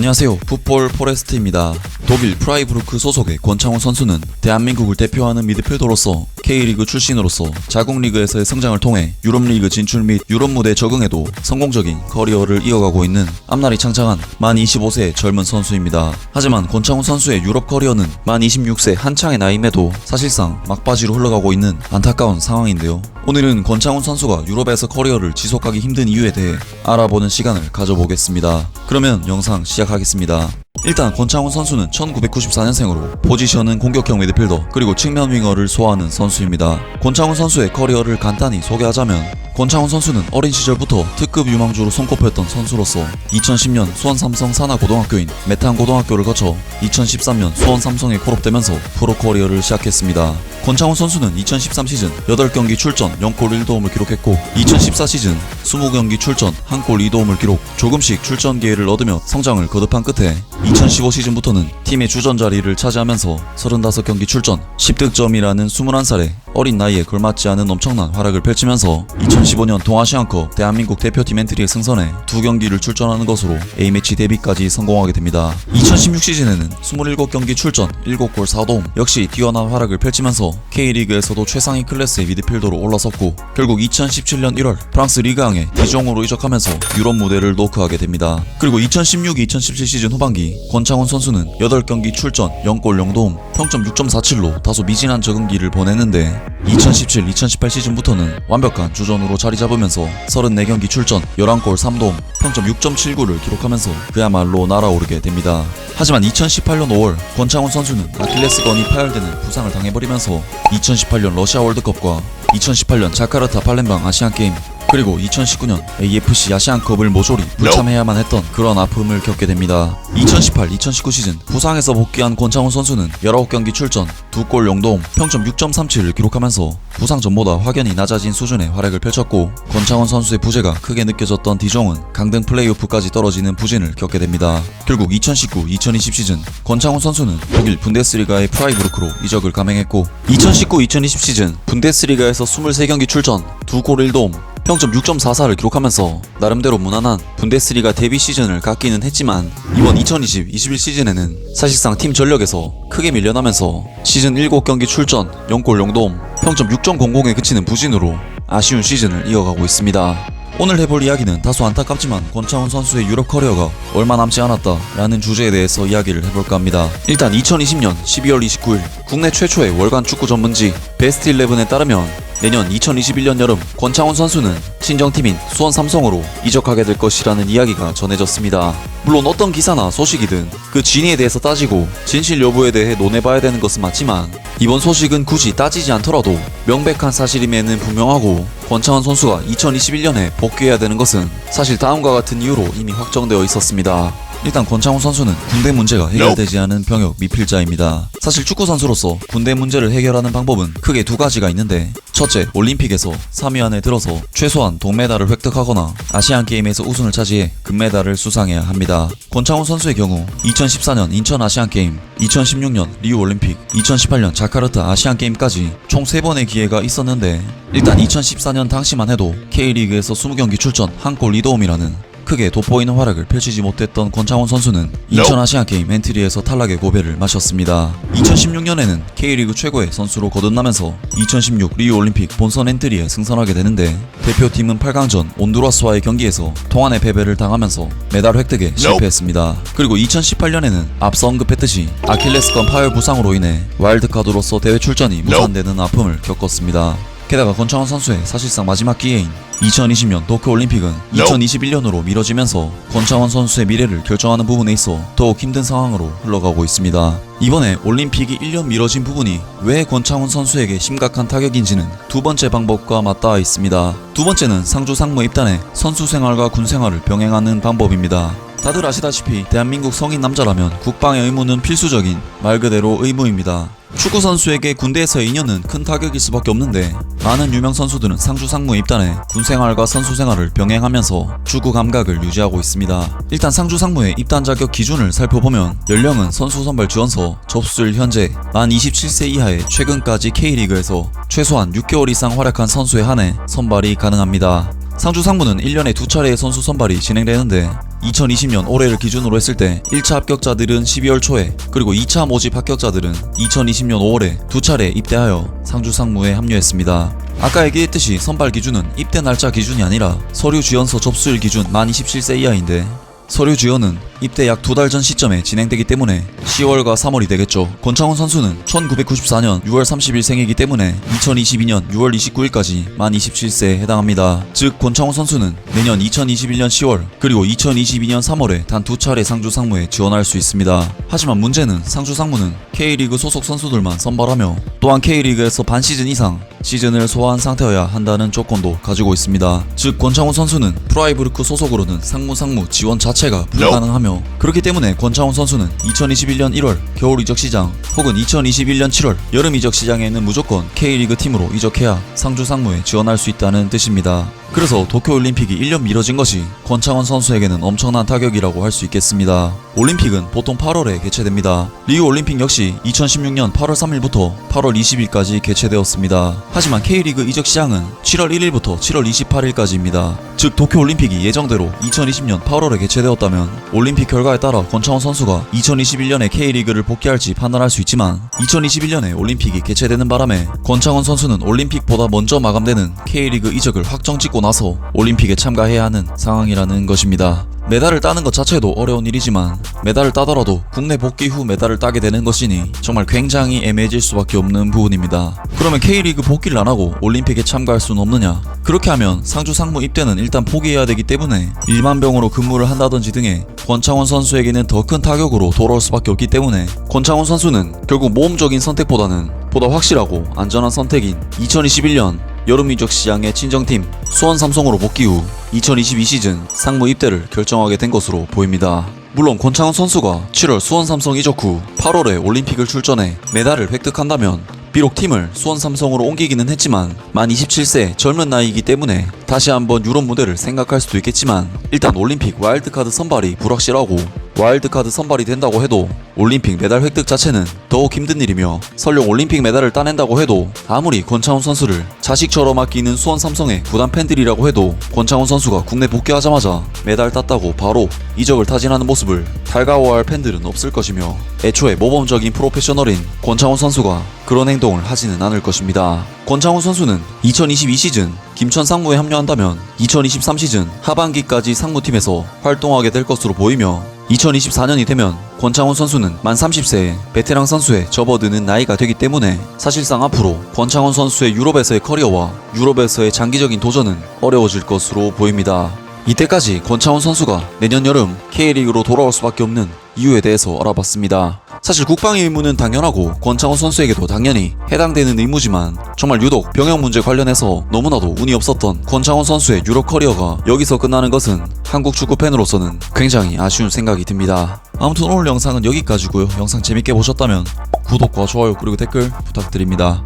안녕하세요. 풋볼 포레스트입니다. 독일 프라이부르크 소속의 권창훈 선수는 대한민국을 대표하는 미드필더로서 K리그 출신으로서 자국 리그에서의 성장을 통해 유럽리그 진출 및 유럽 무대에 적응해도 성공적인 커리어를 이어가고 있는 앞날이 창창한 만 25세의 젊은 선수입니다. 하지만 권창훈 선수의 유럽 커리어는 만 26세 한창의 나이임에도 사실상 막바지로 흘러가고 있는 안타까운 상황인데요. 오늘은 권창훈 선수가 유럽에서 커리어를 지속하기 힘든 이유에 대해 알아보는 시간을 가져보겠습니다. 그러면 영상 시작하겠습니다. 일단 권창훈 선수는 1994년생으로 포지션은 공격형 미드필더 그리고 측면 윙어를 소화하는 선수입니다. 권창훈 선수의 커리어를 간단히 소개하자면 권창훈 선수는 어린 시절부터 특급 유망주로 손꼽혔던 선수로서 2010년 수원 삼성 산하고등학교인 메탄고등학교를 거쳐 2013년 수원 삼성에 콜업되면서 프로 커리어를 시작했습니다. 권창훈 선수는 2013 시즌 8경기 출전 0골 1도움을 기록했고 2014 시즌 20경기 출전 1골 2도움을 기록, 조금씩 출전 기회를 얻으며 성장을 거듭한 끝에 2015 시즌부터는 팀의 주전 자리를 차지하면서 35경기 출전 10득점이라는 21살의 어린 나이에 걸맞지 않은 엄청난 활약을 펼치면서 2015년 동아시안컵 대한민국 대표팀 엔트리에 승선해 2경기를 출전하는 것으로 A매치 데뷔까지 성공하게 됩니다. 2016 시즌에는 27경기 출전 7골 4도움 역시 뛰어난 활약을 펼치면서 K리그에서도 최상위 클래스의 미드필더로 올라섰고 결국 2017년 1월 프랑스 리그앙에 디종으로 이적하면서 유럽 무대를 노크하게 됩니다. 그리고 2016-2017 시즌 후반기 권창훈 선수는 8경기 출전 0골 0도움 평점 6.47로 다소 미진한 적응기를 보냈는데 2017-2018 시즌부터는 완벽한 주전으로 자리 잡으면서 34경기 출전 11골 3도움 평점 6.79를 기록하면서 그야말로 날아오르게 됩니다. 하지만 2018년 5월 권창훈 선수는 아킬레스건이 파열되는 부상을 당해버리면서 2018년 러시아 월드컵과 2018년 자카르타 팔렘방 아시안게임 그리고 2019년 AFC 아시안컵을 모조리 불참해야만 했던 그런 아픔을 겪게 됩니다. 2018-2019 시즌 부상에서 복귀한 권창훈 선수는 19경기 출전 2골 0도움 평점 6.37을 기록하면서 부상 전보다 확연히 낮아진 수준의 활약을 펼쳤고 권창훈 선수의 부재가 크게 느껴졌던 디종은 강등 플레이오프까지 떨어지는 부진을 겪게 됩니다. 결국 2019-2020 시즌 권창훈 선수는 독일 분데스리가의 프라이부르크로 이적을 감행했고 2019-2020 시즌 분데스리가에서 23경기 출전 2골 1도움 평점 6.44를 기록하면서 나름대로 무난한 분데스리가 데뷔 시즌을 갖기는 했지만 이번 2020-21 시즌에는 사실상 팀 전력에서 크게 밀려나면서 시즌 7경기 출전 0골 0도움 평점 6.00에 그치는 부진으로 아쉬운 시즌을 이어가고 있습니다. 오늘 해볼 이야기는 다소 안타깝지만 권창훈 선수의 유럽 커리어가 얼마 남지 않았다 라는 주제에 대해서 이야기를 해볼까 합니다. 일단 2020년 12월 29일 국내 최초의 월간 축구 전문지 베스트 11에 따르면 내년 2021년 여름 권창훈 선수는 친정팀인 수원 삼성으로 이적하게 될 것이라는 이야기가 전해졌습니다. 물론 어떤 기사나 소식이든 그 진위에 대해서 따지고 진실 여부에 대해 논해봐야 되는 것은 맞지만 이번 소식은 굳이 따지지 않더라도 명백한 사실임에는 분명하고 권창훈 선수가 2021년에 복귀해야 되는 것은 사실 다음과 같은 이유로 이미 확정되어 있었습니다. 일단 권창훈 선수는 군대 문제가 해결되지 않은 병역 미필자입니다. 사실 축구 선수로서 군대 문제를 해결하는 방법은 크게 두 가지가 있는데 첫째, 올림픽에서 3위 안에 들어서 최소한 동메달을 획득하거나 아시안게임에서 우승을 차지해 금메달을 수상해야 합니다. 권창훈 선수의 경우 2014년 인천 아시안게임, 2016년 리우올림픽, 2018년 자카르타 아시안게임까지 총 3번의 기회가 있었는데 일단 2014년 당시만 해도 K리그에서 20경기 출전 1골 2도움이라는 크게 돋보이는 활약을 펼치지 못했던 권창훈 선수는 인천 아시안게임 엔트리에서 탈락의 고배를 마셨습니다. 2016년에는 K리그 최고의 선수로 거듭나면서 2016 리우올림픽 본선 엔트리에 승선하게 되는데 대표팀은 8강전 온두라스와의 경기에서 통안의 패배를 당하면서 메달 획득에 실패했습니다. 그리고 2018년에는 앞서 언급했듯이 아킬레스건 파열 부상으로 인해 와일드카드로서 대회 출전이 무산되는 아픔을 겪었습니다. 게다가 권창훈 선수의 사실상 마지막 기회인 2020년 도쿄올림픽은 2021년으로 미뤄지면서 권창훈 선수의 미래를 결정하는 부분에 있어 더욱 힘든 상황으로 흘러가고 있습니다. 이번에 올림픽이 1년 미뤄진 부분이 왜 권창훈 선수에게 심각한 타격인지는 두 번째 방법과 맞닿아 있습니다. 두 번째는 상주 상무 입단해 선수 생활과 군 생활을 병행하는 방법입니다. 다들 아시다시피 대한민국 성인 남자라면 국방의 의무는 필수적인 말 그대로 의무입니다. 축구 선수에게 군대에서의 인연은 큰 타격일 수밖에 없는데 많은 유명 선수들은 상주 상무에 입단해 군생활과 선수생활을 병행하면서 축구 감각을 유지하고 있습니다. 일단 상주 상무의 입단 자격 기준을 살펴보면 연령은 선수 선발 지원서 접수일 현재 만 27세 이하의 최근까지 K리그에서 최소한 6개월 이상 활약한 선수에 한해 선발이 가능합니다. 상주 상무는 1년에 2차례의 선수 선발이 진행되는데 2020년 올해를 기준으로 했을 때 1차 합격자들은 12월 초에 그리고 2차 모집 합격자들은 2020년 5월에 2차례 입대하여 상주 상무에 합류했습니다. 아까 얘기했듯이 선발 기준은 입대 날짜 기준이 아니라 서류 지원서 접수일 기준 만 27세 이하인데 서류 지원은 입대 약 2달 전 시점에 진행되기 때문에 10월과 3월이 되겠죠. 권창훈 선수는 1994년 6월 30일생이기 때문에 2022년 6월 29일까지 만 27세에 해당합니다. 즉 권창훈 선수는 내년 2021년 10월 그리고 2022년 3월에 단 2차례 상주 상무에 지원할 수 있습니다. 하지만 문제는 상주 상무는 K리그 소속 선수들만 선발하며 또한 K리그에서 반 시즌 이상 시즌을 소화한 상태여야 한다는 조건도 가지고 있습니다. 즉 권창훈 선수는 프라이부르크 소속으로는 상무 지원 자체가 불가능하며 그렇기 때문에 권창훈 선수는 2021년 1월 겨울 이적 시장 혹은 2021년 7월 여름 이적 시장에는 무조건 K리그 팀으로 이적해야 상주 상무에 지원할 수 있다는 뜻입니다. 그래서 도쿄올림픽이 1년 미뤄진 것이 권창훈 선수에게는 엄청난 타격이라고 할 수 있겠습니다. 올림픽은 보통 8월에 개최됩니다. 리우올림픽 역시 2016년 8월 3일부터 8월 20일까지 개최되었습니다. 하지만 K리그 이적 시장은 7월 1일부터 7월 28일까지입니다. 즉 도쿄올림픽이 예정대로 2020년 8월에 개최되었다면 올림픽 결과에 따라 권창훈 선수가 2021년에 K리그를 복귀할지 판단할 수 있지만 2021년에 올림픽이 개최되는 바람에 권창훈 선수는 올림픽보다 먼저 마감되는 K리그 이적을 확정 짓고 나서 올림픽에 참가해야 하는 상황이라는 것입니다. 메달을 따는 것 자체도 어려운 일이지만 메달을 따더라도 국내 복귀 후 메달을 따게 되는 것이니 정말 굉장히 애매해질 수밖에 없는 부분입니다. 그러면 K리그 복귀를 안하고 올림픽에 참가할 수는 없느냐? 그렇게 하면 상주 상무 입대는 일단 포기해야 되기 때문에 일반병으로 근무를 한다든지 등의 권창훈 선수에게는 더 큰 타격으로 돌아올 수밖에 없기 때문에 권창훈 선수는 결국 모험적인 선택보다는 보다 확실하고 안전한 선택인 2021년 여름 이적 시장의 친정팀 수원 삼성으로 복귀 후 2022 시즌 상무 입대를 결정하게 된 것으로 보입니다. 물론 권창훈 선수가 7월 수원 삼성 이적 후 8월에 올림픽을 출전해 메달을 획득한다면 비록 팀을 수원 삼성으로 옮기기는 했지만 만 27세 젊은 나이이기 때문에 다시 한번 유럽 무대를 생각할 수도 있겠지만 일단 올림픽 와일드카드 선발이 불확실하고 와일드카드 선발이 된다고 해도 올림픽 메달 획득 자체는 더욱 힘든 일이며 설령 올림픽 메달을 따낸다고 해도 아무리 권창훈 선수를 자식처럼 아끼는 수원 삼성의 구단 팬들이라고 해도 권창훈 선수가 국내 복귀하자마자 메달 땄다고 바로 이적을 타진하는 모습을 달가워할 팬들은 없을 것이며 애초에 모범적인 프로페셔널인 권창훈 선수가 그런 행동을 하지는 않을 것입니다. 권창훈 선수는 2022 시즌 김천 상무에 합류한다면 2023 시즌 하반기까지 상무팀에서 활동하게 될 것으로 보이며 2024년이 되면 권창훈 선수는 만 30세의 베테랑 선수에 접어드는 나이가 되기 때문에 사실상 앞으로 권창훈 선수의 유럽에서의 커리어와 유럽에서의 장기적인 도전은 어려워질 것으로 보입니다. 이때까지 권창훈 선수가 내년 여름 K리그로 돌아올 수밖에 없는 이유에 대해서 알아봤습니다. 사실 국방의 의무는 당연하고 권창훈 선수에게도 당연히 해당되는 의무지만 정말 유독 병역 문제 관련해서 너무나도 운이 없었던 권창훈 선수의 유럽 커리어가 여기서 끝나는 것은 한국 축구 팬으로서는 굉장히 아쉬운 생각이 듭니다. 아무튼 오늘 영상은 여기까지고요. 영상 재밌게 보셨다면 구독과 좋아요 그리고 댓글 부탁드립니다.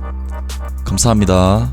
감사합니다.